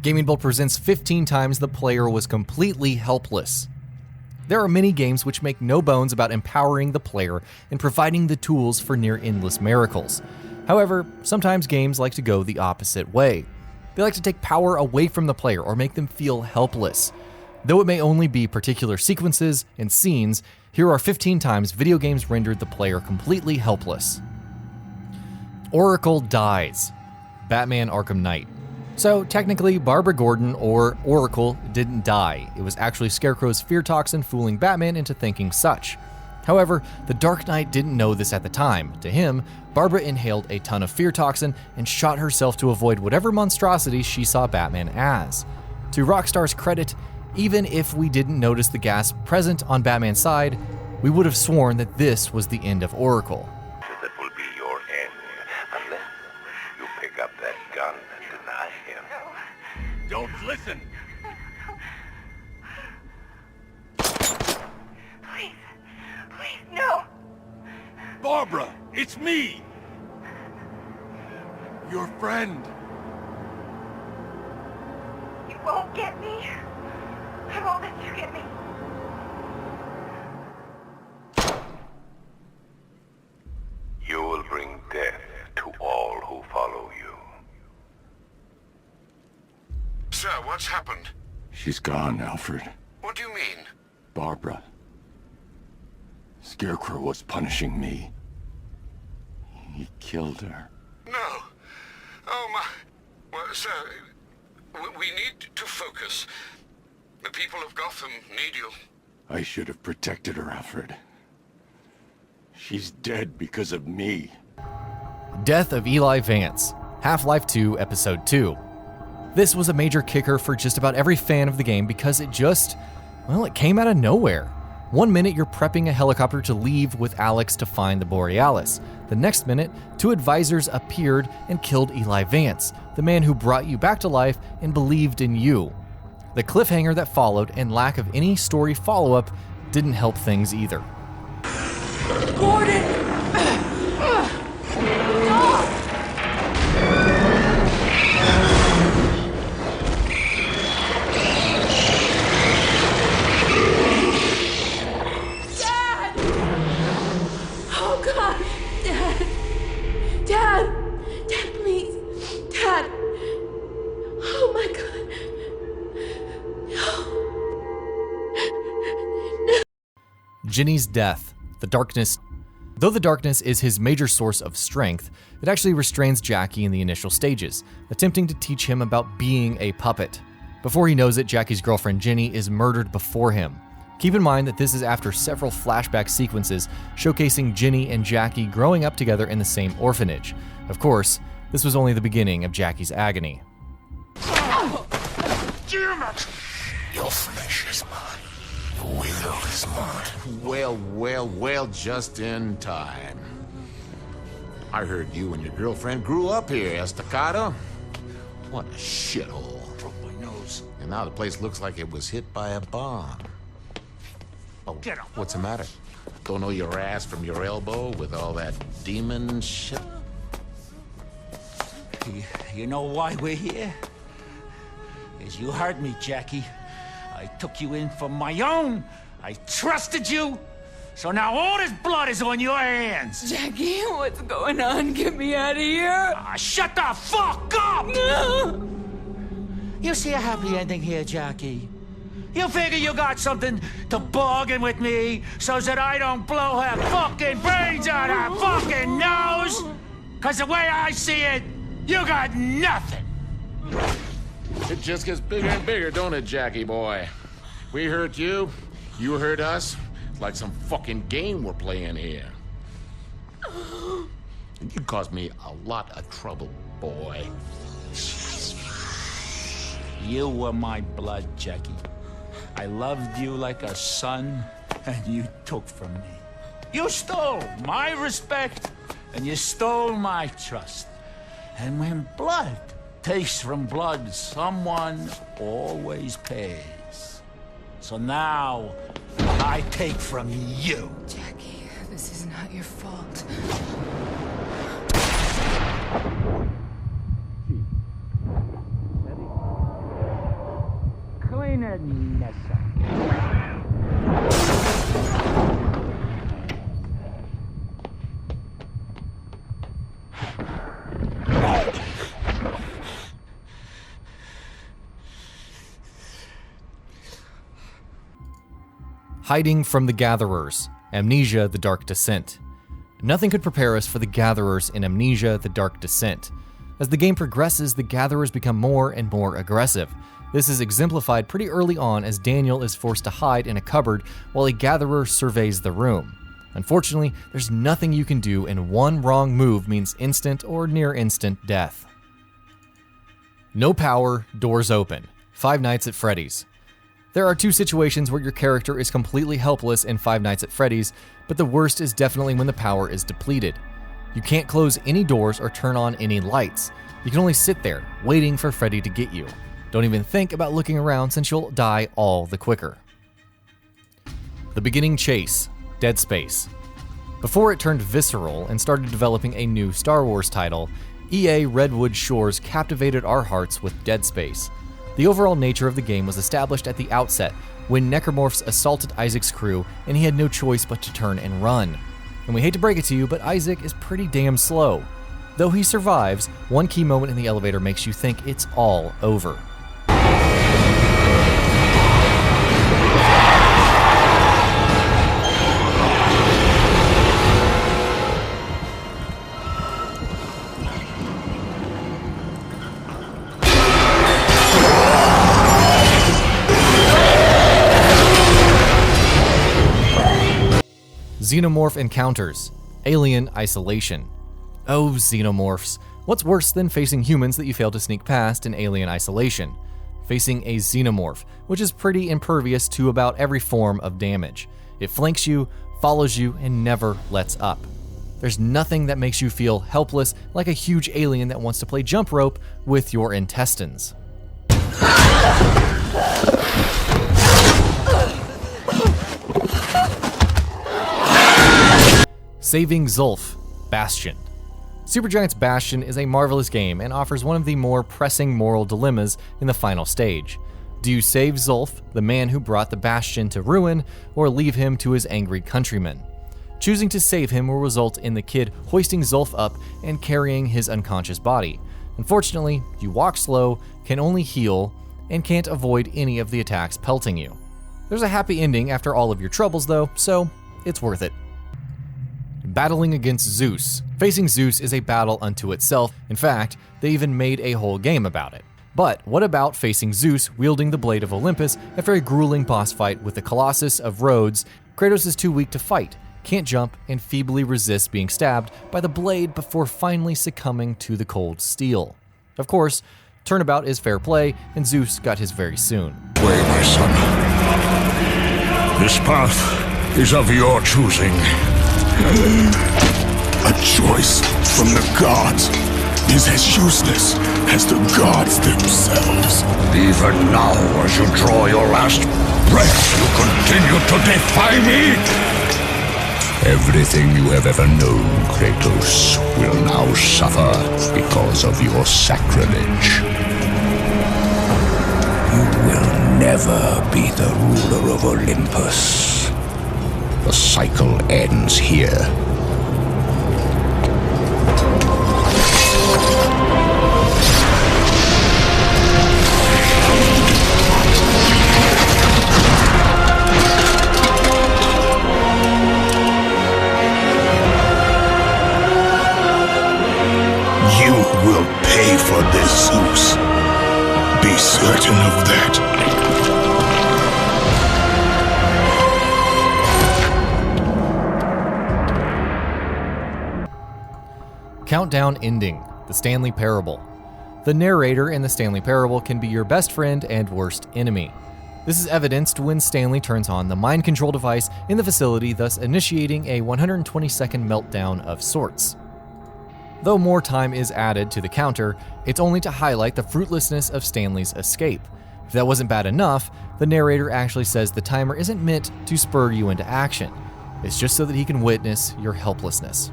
GamingBolt presents 15 times the player was completely helpless. There are many games which make no bones about empowering the player and providing the tools for near-endless miracles. However, sometimes games like to go the opposite way. They like to take power away from the player or make them feel helpless. Though it may only be particular sequences and scenes, here are 15 times video games rendered the player completely helpless. Oracle dies. Batman Arkham Knight. So technically, Barbara Gordon, or Oracle, didn't die. It was actually Scarecrow's fear toxin fooling Batman into thinking such. However, the Dark Knight didn't know this at the time. To him, Barbara inhaled a ton of fear toxin and shot herself to avoid whatever monstrosity she saw Batman as. To Rockstar's credit, even if we didn't notice the gas present on Batman's side, we would have sworn that this was the end of Oracle. That will be your end, unless you pick up that gun and deny him. Don't listen! Please, no! Barbara, it's me! Your friend. You won't get me. I won't let you get me. You will bring death to all who follow you. Sir, what's happened? She's gone, Alfred. What do you mean? Barbara. Scarecrow was punishing me. He killed her. No. Oh, my... Well, sir, we need to focus. The people of Gotham need you. I should have protected her, Alfred. She's dead because of me. Death of Eli Vance. Half-Life 2 Episode 2. This was a major kicker for just about every fan of the game because it came out of nowhere. One minute you're prepping a helicopter to leave with Alex to find the Borealis. The next minute, two advisors appeared and killed Eli Vance, the man who brought you back to life and believed in you. The cliffhanger that followed and lack of any story follow-up didn't help things either. Gordon! Dad, please. Dad. Oh my God. No. Ginny's death. The darkness. Though the darkness is his major source of strength, it actually restrains Jackie in the initial stages, attempting to teach him about being a puppet. Before he knows it, Jackie's girlfriend Ginny is murdered before him. Keep in mind that this is after several flashback sequences showcasing Ginny and Jackie growing up together in the same orphanage. Of course, this was only the beginning of Jackie's agony. Damn it! Your flesh is mine. Your will is mine. Well, just in time. I heard you and your girlfriend grew up here, Estacado. What a shithole. Broke my nose. And now the place looks like it was hit by a bomb. Oh, Get up. what's the matter? Don't know your ass from your elbow with all that demon shit? You know why we're here? Is you heard me, Jackie. I took you in for my own. I trusted you. So now all this blood is on your hands. Jackie, what's going on? Get me out of here. Shut the fuck up! No. You see a happy ending here, Jackie? You figure you got something to bargain with me so that I don't blow her fucking brains out her fucking nose? Cause the way I see it, you got nothing. It just gets bigger and bigger, don't it, Jackie boy? We hurt you, you hurt us. It's like some fucking game we're playing here. You caused me a lot of trouble, boy. You were my blood, Jackie. I loved you like a son, and you took from me. You stole my respect, and you stole my trust. And when blood takes from blood, someone always pays. So now, I take from you. Jackie, this is not your fault. AMNESIA. Hiding from the Gatherers, Amnesia: The Dark Descent. Nothing could prepare us for the Gatherers in Amnesia: The Dark Descent. As the game progresses, the Gatherers become more and more aggressive. This is exemplified pretty early on as Daniel is forced to hide in a cupboard while a Gatherer surveys the room. Unfortunately, there's nothing you can do, and one wrong move means instant or near instant death. No power, doors open. Five Nights at Freddy's. There are two situations where your character is completely helpless in Five Nights at Freddy's, but the worst is definitely when the power is depleted. You can't close any doors or turn on any lights. You can only sit there, waiting for Freddy to get you. Don't even think about looking around since you'll die all the quicker. The Beginning Chase, Dead Space. Before it turned visceral and started developing a new Star Wars title, EA Redwood Shores captivated our hearts with Dead Space. The overall nature of the game was established at the outset when necromorphs assaulted Isaac's crew and he had no choice but to turn and run. And we hate to break it to you, but Isaac is pretty damn slow. Though he survives, one key moment in the elevator makes you think it's all over. Xenomorph Encounters, Alien Isolation. Oh, Xenomorphs. What's worse than facing humans that you failed to sneak past in Alien Isolation? Facing a Xenomorph, which is pretty impervious to about every form of damage. It flanks you, follows you, and never lets up. There's nothing that makes you feel helpless like a huge alien that wants to play jump rope with your intestines. Saving Zulf, Bastion. Supergiant's Bastion is a marvelous game and offers one of the more pressing moral dilemmas in the final stage. Do you save Zulf, the man who brought the Bastion to ruin, or leave him to his angry countrymen? Choosing to save him will result in the kid hoisting Zulf up and carrying his unconscious body. Unfortunately, you walk slow, can only heal, and can't avoid any of the attacks pelting you. There's a happy ending after all of your troubles though, so it's worth it. Battling against Zeus. Facing Zeus is a battle unto itself. In fact, they even made a whole game about it. But what about facing Zeus wielding the Blade of Olympus after a grueling boss fight with the Colossus of Rhodes? Kratos is too weak to fight, can't jump, and feebly resists being stabbed by the blade before finally succumbing to the cold steel. Of course, turnabout is fair play, and Zeus got his very soon. Way, my son. This path is of your choosing. A choice from the gods is as useless as the gods themselves. Even now, as you draw your last breath, you continue to defy me? Everything you have ever known, Kratos, will now suffer because of your sacrilege. You will never be the ruler of Olympus. The cycle ends here. You will pay for this, Zeus. Be certain of that. Countdown Ending, the Stanley Parable. The narrator in the Stanley Parable can be your best friend and worst enemy. This is evidenced when Stanley turns on the mind control device in the facility, thus initiating a 120-second meltdown of sorts. Though more time is added to the counter, it's only to highlight the fruitlessness of Stanley's escape. If that wasn't bad enough, the narrator actually says the timer isn't meant to spur you into action. It's just so that he can witness your helplessness.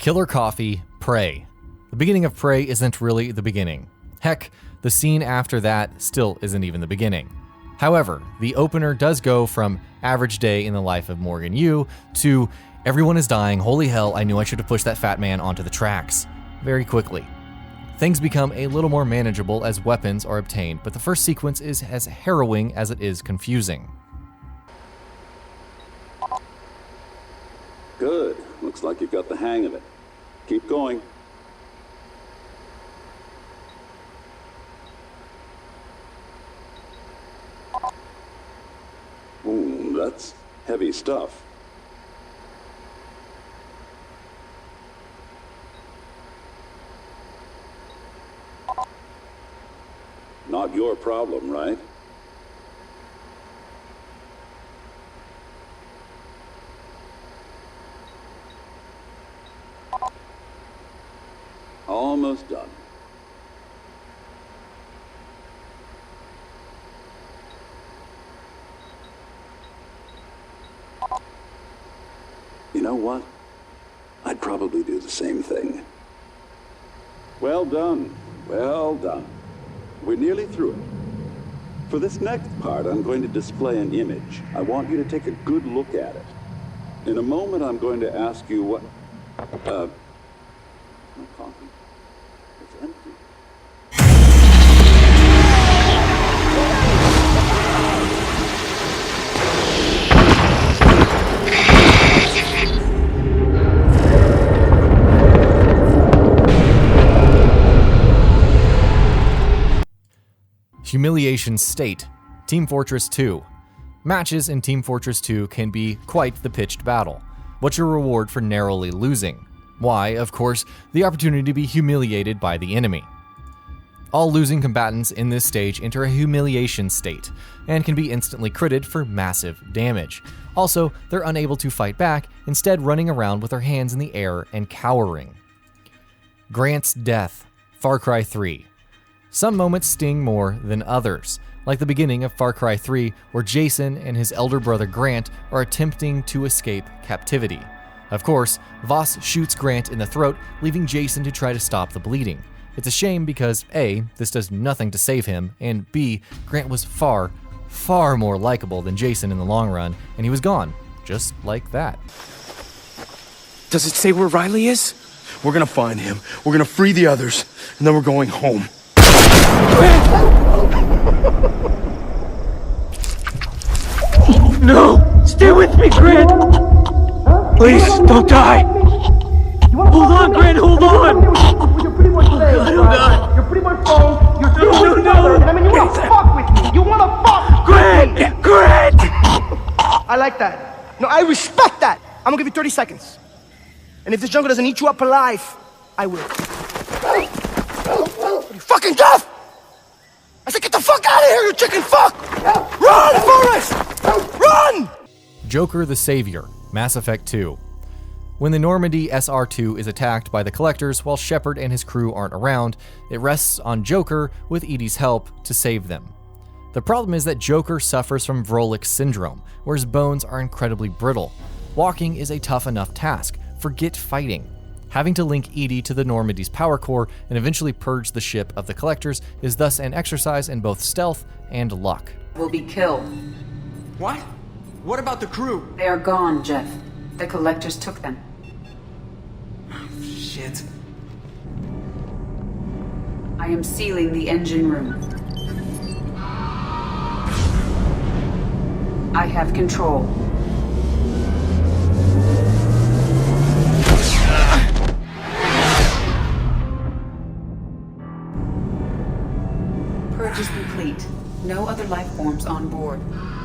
Killer Coffee, Prey. The beginning of Prey isn't really the beginning. Heck, The scene after that still isn't even the beginning. However, the opener does go from average day in the life of Morgan Yu to everyone is dying, holy hell, I knew I should have pushed that fat man onto the tracks, very quickly. Things become a little more manageable as weapons are obtained, but the first sequence is as harrowing as it is confusing. Good. Looks like you've got the hang of it. Keep going. Ooh, that's heavy stuff. Not your problem, right? Almost done. You know what? I'd probably do the same thing. Well done. Well done. We're nearly through it. For this next part, I'm going to display an image. I want you to take a good look at it. In a moment, I'm going to ask you what... my coffee. It's empty. Humiliation State, Team Fortress 2. Matches in Team Fortress 2 can be quite the pitched battle. What's your reward for narrowly losing? Why, of course, the opportunity to be humiliated by the enemy. All losing combatants in this stage enter a humiliation state, and can be instantly critted for massive damage. Also, they're unable to fight back, instead running around with their hands in the air and cowering. Grant's Death, Far Cry 3. Some moments sting more than others, like the beginning of Far Cry 3, where Jason and his elder brother Grant are attempting to escape captivity. Of course, Voss shoots Grant in the throat, leaving Jason to try to stop the bleeding. It's a shame because A, this does nothing to save him, and B, Grant was far, far more likable than Jason in the long run, and he was gone, just like that. Does it say where Riley is? We're gonna find him, we're gonna free the others, and then we're going home. No! Stay with me, Grant! Please, don't die! Hold on, Grant, hold on! You're pretty much there. You're pretty much phone. You're still with each other. I mean, you wanna fuck with me. You wanna fuck with me. Grant! I like that. No, I respect that. I'm gonna give you 30 seconds. And if this jungle doesn't eat you up alive, I will. Are you fucking deaf? I said get the fuck out of here, you chicken fuck! Run, Forrest! Run! Joker the Savior, Mass Effect 2. When the Normandy SR2 is attacked by the Collectors while Shepard and his crew aren't around, it rests on Joker, with EDI's help, to save them. The problem is that Joker suffers from Vrolik's syndrome, where his bones are incredibly brittle. Walking is a tough enough task, forget fighting. Having to link EDI to the Normandy's power core and eventually purge the ship of the Collectors is thus an exercise in both stealth and luck. Will be killed. What? What about the crew? They are gone, Jeff. The Collectors took them. Shit. I am sealing the engine room. I have control. Purge is complete. No other life forms on board.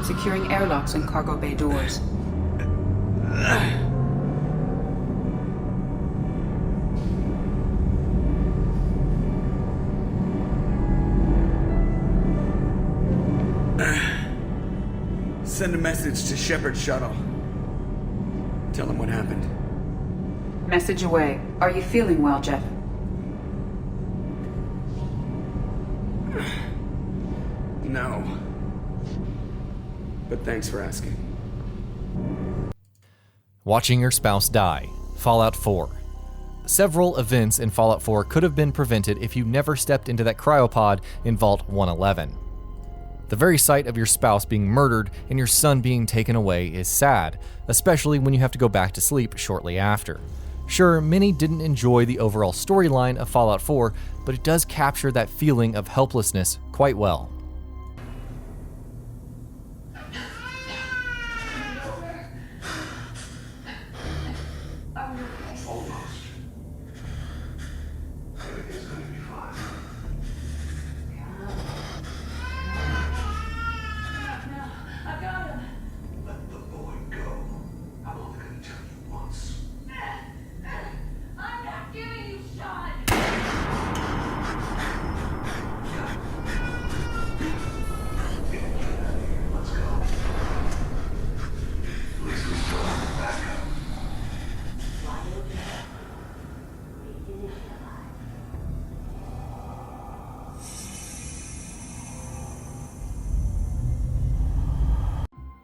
Securing airlocks and cargo bay doors. Send a message to Shepard's shuttle. Tell him what happened. Message away. Are you feeling well, Jeff? No. But thanks for asking. Watching your spouse die, Fallout 4. Several events in Fallout 4 could have been prevented if you never stepped into that cryopod in Vault 111. The very sight of your spouse being murdered and your son being taken away is sad, especially when you have to go back to sleep shortly after. Sure, many didn't enjoy the overall storyline of Fallout 4, but it does capture that feeling of helplessness quite well.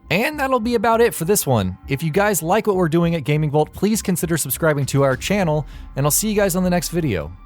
And that'll be about it for this one. If you guys like what we're doing at GamingBolt, please consider subscribing to our channel, and I'll see you guys on the next video.